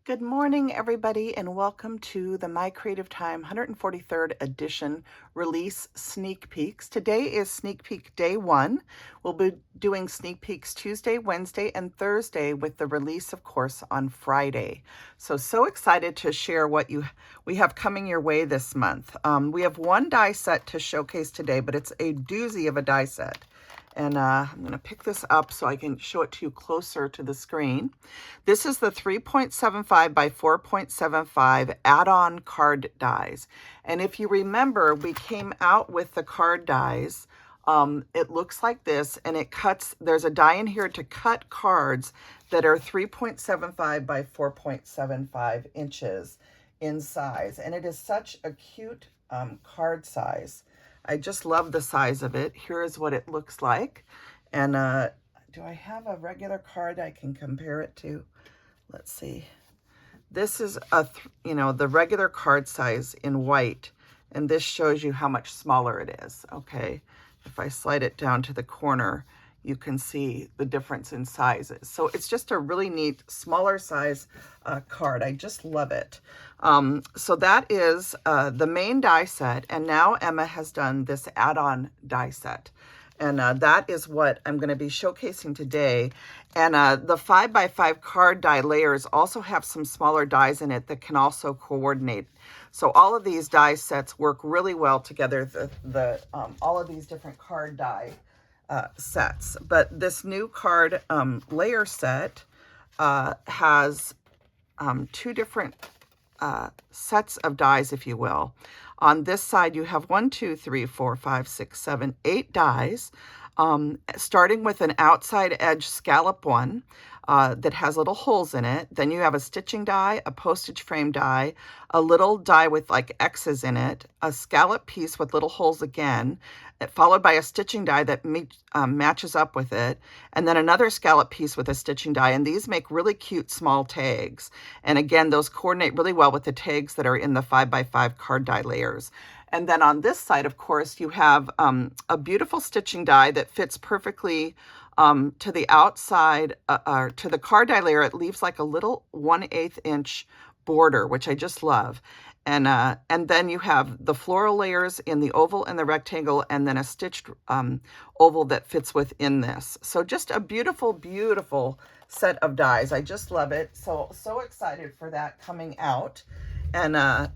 Good morning, everybody, and welcome to the My Creative Time 143rd edition release sneak peeks. Today is sneak peek day 1. We'll be doing sneak peeks Tuesday, Wednesday, and Thursday with the release, of course, on Friday. So excited to share what we have coming your way this month. We have one die set to showcase today, but it's a doozy of a die set. And I'm going to pick this up so I can show it to you closer to the screen. This is the 3.75 by 4.75 add-on card dies. And if you remember, we came out with the card dies. It looks like this, and it cuts, there's a die in here to cut cards that are 3.75 by 4.75 inches in size. And it is such a cute card size. I just love the size of it. Here is what it looks like. And do I have a regular card I can compare it to? Let's see. This is the regular card size in white, and this shows you how much smaller it is. Okay, if I slide it down to the corner, you can see the difference in sizes. So it's just a really neat, smaller size card. I just love it. So that is the main die set, and now Emma has done this add-on die set. And that is what I'm going to be showcasing today. And the 5x5 card die layers also have some smaller dies in it that can also coordinate. So all of these die sets work really well together, all of these different card die sets. But this new card layer set has two different sets of dies, if you will. On this side, you have 1, 2, 3, 4, 5, 6, 7, 8 dies, starting with an outside edge scallop one that has little holes in it. Then you have a stitching die, a postage frame die, a little die with like X's in it, a scallop piece with little holes again, followed by a stitching die that matches up with it, and then another scallop piece with a stitching die. And these make really cute small tags. And again, those coordinate really well with the tags that are in the 5x5 card die layers. And then on this side, of course, you have a beautiful stitching die that fits perfectly to the outside, to the card die layer. It leaves like a little 1/8 inch border, which I just love. And then you have the floral layers in the oval and the rectangle, and then a stitched oval that fits within this. So just a beautiful, beautiful set of dies. I just love it. So excited for that coming out. And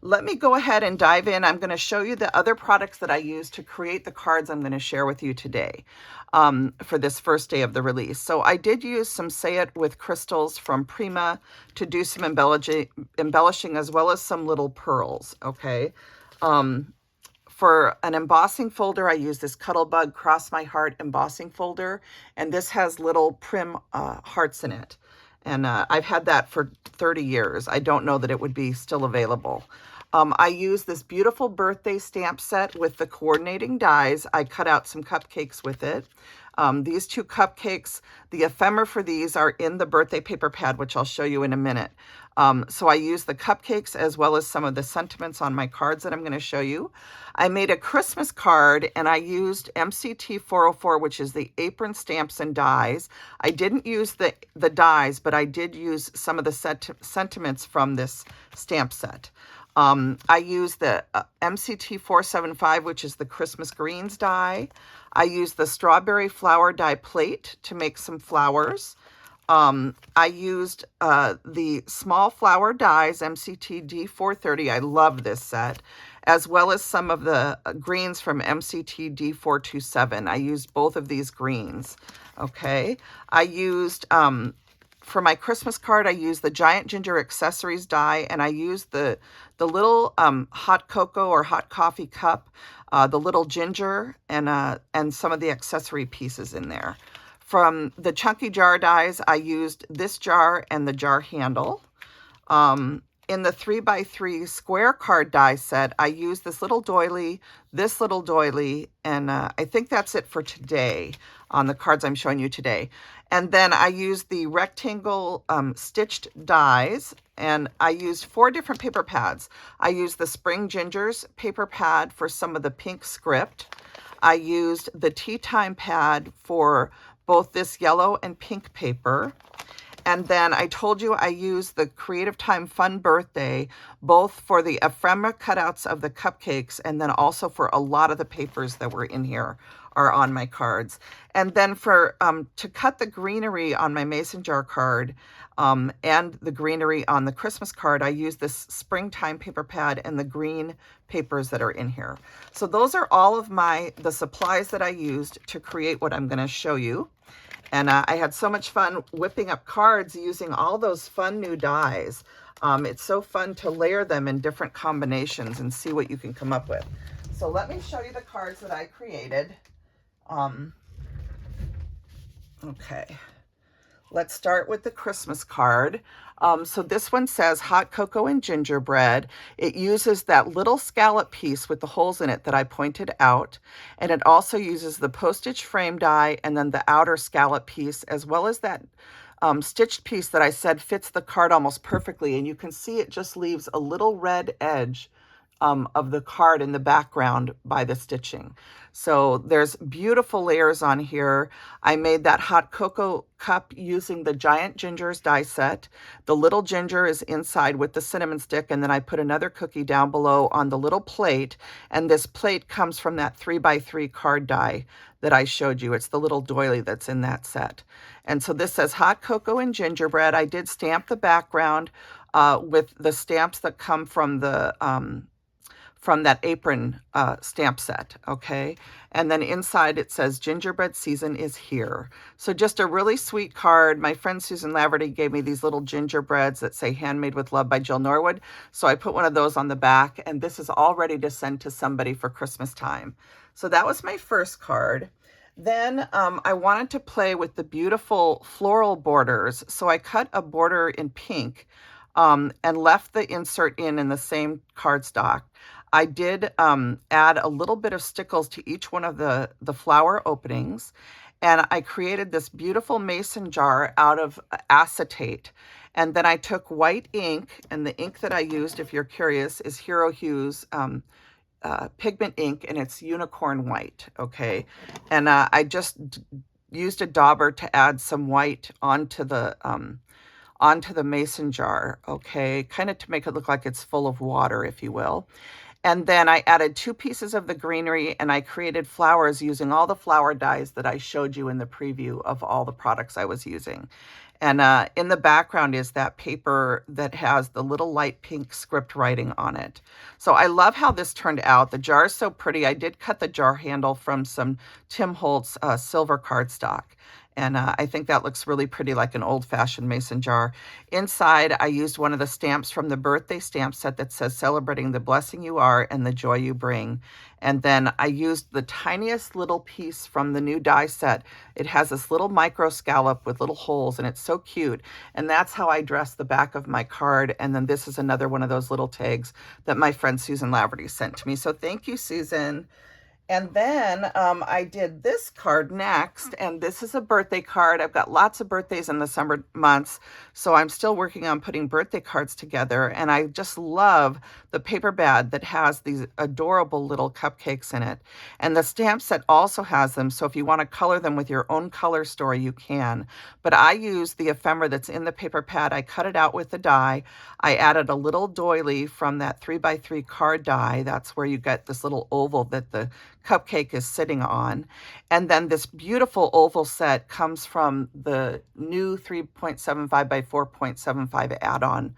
let me go ahead and dive in. I'm going to show you the other products that I use to create the cards I'm going to share with you today for this first day of the release. So I did use some Say It with crystals from Prima to do some embellishing, as well as some little pearls, okay? For an embossing folder, I use this Cuttlebug Cross My Heart embossing folder, and this has little prim hearts in it. And I've had that for 30 years. I don't know that it would be still available. I use this beautiful birthday stamp set with the coordinating dies. I cut out some cupcakes with it. These two cupcakes, the ephemera for these are in the birthday paper pad, which I'll show you in a minute. So I use the cupcakes as well as some of the sentiments on my cards that I'm going to show you. I made a Christmas card, and I used MCT 404, which is the apron stamps and dies. I didn't use the dies, but I did use some of the sentiments from this stamp set. I use the MCT 475, which is the Christmas greens die. I use the strawberry flower die plate to make some flowers. I used the small flower dies, MCT D430. I love this set, as well as some of the greens from MCT D427. I used both of these greens. Okay. I used, for my Christmas card, I used the Giant Ginger Accessories die, and I used the little hot cocoa or hot coffee cup, the little ginger, and some of the accessory pieces in there. From the chunky jar dies, I used this jar and the jar handle. In the 3x3 square card die set, I used this little doily, and I think that's it for today on the cards I'm showing you today. And then I used the rectangle stitched dies, and I used 4 different paper pads. I used the Spring Gingers paper pad for some of the pink script. I used the Tea Time pad for both this yellow and pink paper. And then I told you I use the Creative Time Fun Birthday, both for the ephemera cutouts of the cupcakes and then also for a lot of the papers that were in here are on my cards. And then for to cut the greenery on my mason jar card and the greenery on the Christmas card, I use this springtime paper pad and the green papers that are in here. So those are all of the supplies that I used to create what I'm going to show you. And I had so much fun whipping up cards using all those fun new dies. It's so fun to layer them in different combinations and see what you can come up with. So let me show you the cards that I created. Okay, let's start with the Christmas card. So this one says hot cocoa and gingerbread. It uses that little scallop piece with the holes in it that I pointed out. And it also uses the postage frame die and then the outer scallop piece, as well as that stitched piece that I said fits the card almost perfectly. And you can see it just leaves a little red edge of the card in the background by the stitching. So there's beautiful layers on here. I made that hot cocoa cup using the giant gingers die set. The little ginger is inside with the cinnamon stick, and then I put another cookie down below on the little plate, and this plate comes from that 3x3 card die that I showed you. It's the little doily that's in that set. And so this says hot cocoa and gingerbread. I did stamp the background with the stamps that come from that apron stamp set, okay? And then inside it says gingerbread season is here. So just a really sweet card. My friend Susan Laverty gave me these little gingerbreads that say handmade with love by Jill Norwood. So I put one of those on the back, and this is all ready to send to somebody for Christmas time. So that was my first card. Then I wanted to play with the beautiful floral borders. So I cut a border in pink and left the insert in the same cardstock. I did add a little bit of stickles to each one of the flower openings, and I created this beautiful mason jar out of acetate. And then I took white ink, and the ink that I used, if you're curious, is Hero Hues pigment ink, and it's unicorn white, okay? And I just used a dauber to add some white onto the mason jar, okay? Kind of to make it look like it's full of water, if you will. And then I added 2 pieces of the greenery, and I created flowers using all the flower dies that I showed you in the preview of all the products I was using. And in the background is that paper that has the little light pink script writing on it. So I love how this turned out. The jar is so pretty. I did cut the jar handle from some Tim Holtz silver cardstock. And I think that looks really pretty, like an old-fashioned mason jar. Inside, I used one of the stamps from the birthday stamp set that says, celebrating the blessing you are and the joy you bring. And then I used the tiniest little piece from the new die set. It has this little micro scallop with little holes, and it's so cute. And that's how I dressed the back of my card. And then this is another one of those little tags that my friend Susan Laverty sent to me. So thank you, Susan. And then I did this card next, and this is a birthday card. I've got lots of birthdays in the summer months, so I'm still working on putting birthday cards together, and I just love the paper bag that has these adorable little cupcakes in it. And the stamp set also has them, so if you want to color them with your own color story, you can. But I use the ephemera that's in the paper pad. I cut it out with the die. I added a little doily from that 3x3 card die. That's where you get this little oval that the cupcake is sitting on. And then this beautiful oval set comes from the new 3.75 by 4.75 add-on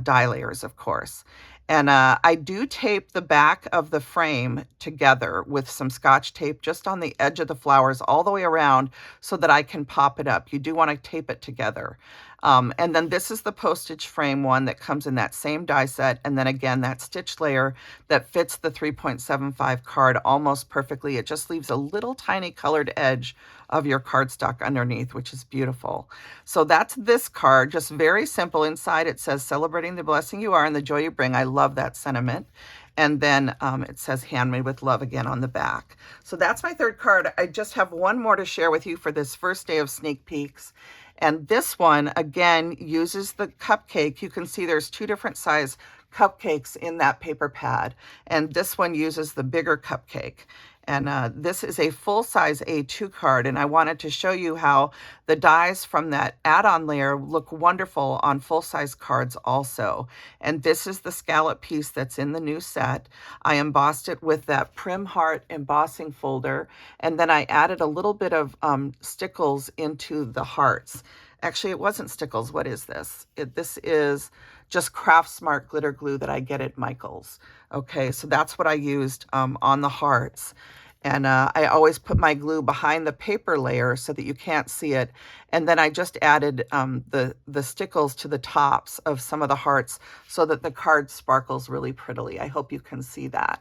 die layers, of course. And I do tape the back of the frame together with some Scotch tape just on the edge of the flowers all the way around so that I can pop it up. You do want to tape it together. And then this is the postage frame one that comes in that same die set. And then again, that stitch layer that fits the 3.75 card almost perfectly. It just leaves a little tiny colored edge of your cardstock underneath, which is beautiful. So that's this card, just very simple. Inside it says, celebrating the blessing you are and the joy you bring. I love that sentiment. And then it says handmade with love again on the back. So that's my third card. I just have one more to share with you for this first day of sneak peeks. And this one, again, uses the cupcake. You can see there's 2 different size cupcakes in that paper pad. And this one uses the bigger cupcake. And this is a full-size A2 card, and I wanted to show you how the dies from that add-on layer look wonderful on full-size cards also. And this is the scallop piece that's in the new set. I embossed it with that Prim Heart embossing folder, and then I added a little bit of stickles into the hearts. Actually, it wasn't stickles. What is this? This is just Craft Smart glitter glue that I get at Michael's. Okay, so that's what I used on the hearts. And I always put my glue behind the paper layer so that you can't see it. And then I just added the stickles to the tops of some of the hearts so that the card sparkles really prettily. I hope you can see that.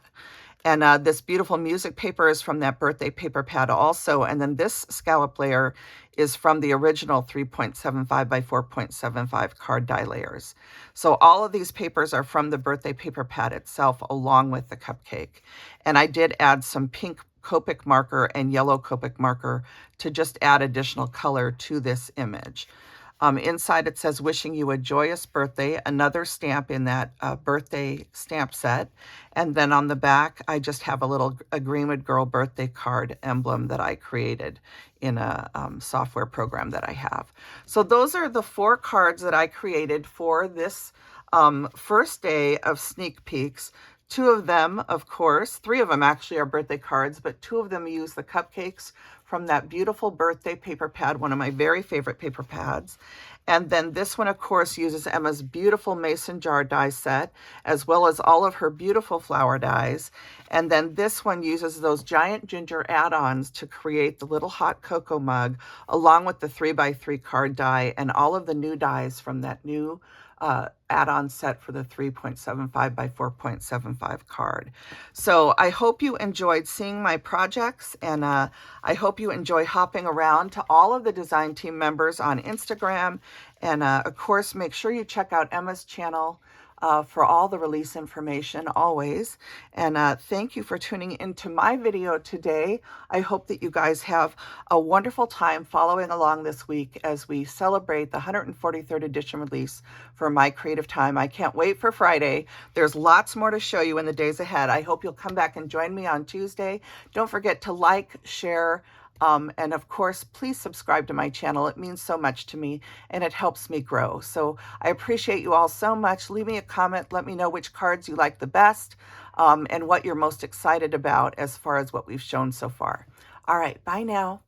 And this beautiful music paper is from that birthday paper pad also. And then this scallop layer is from the original 3.75 by 4.75 card die layers. So all of these papers are from the birthday paper pad itself, along with the cupcake. And I did add some pink Copic marker and yellow Copic marker to just add additional color to this image. Inside it says, wishing you a joyous birthday, another stamp in that birthday stamp set. And then on the back, I just have a little Agreement Girl birthday card emblem that I created in a software program that I have. So those are the 4 cards that I created for this first day of sneak peeks. 2 of them, of course, 3 of them actually are birthday cards, but 2 of them use the cupcakes from that beautiful birthday paper pad, one of my very favorite paper pads. And then this one, of course, uses Emma's beautiful mason jar die set, as well as all of her beautiful flower dies. And then this one uses those giant ginger add-ons to create the little hot cocoa mug, along with the 3x3 card die and all of the new dies from that new add-on set for the 3.75 by 4.75 card. So I hope you enjoyed seeing my projects, and I hope you enjoy hopping around to all of the design team members on Instagram. And of course, make sure you check out Emma's channel for all the release information always. And thank you for tuning into my video today. I hope that you guys have a wonderful time following along this week as we celebrate the 143rd edition release for My Creative Time. I can't wait for Friday. There's lots more to show you in the days ahead. I hope you'll come back and join me on Tuesday. Don't forget to like, share, and of course, please subscribe to my channel. It means so much to me and it helps me grow. So I appreciate you all so much. Leave me a comment. Let me know which cards you like the best and what you're most excited about as far as what we've shown so far. All right, bye now.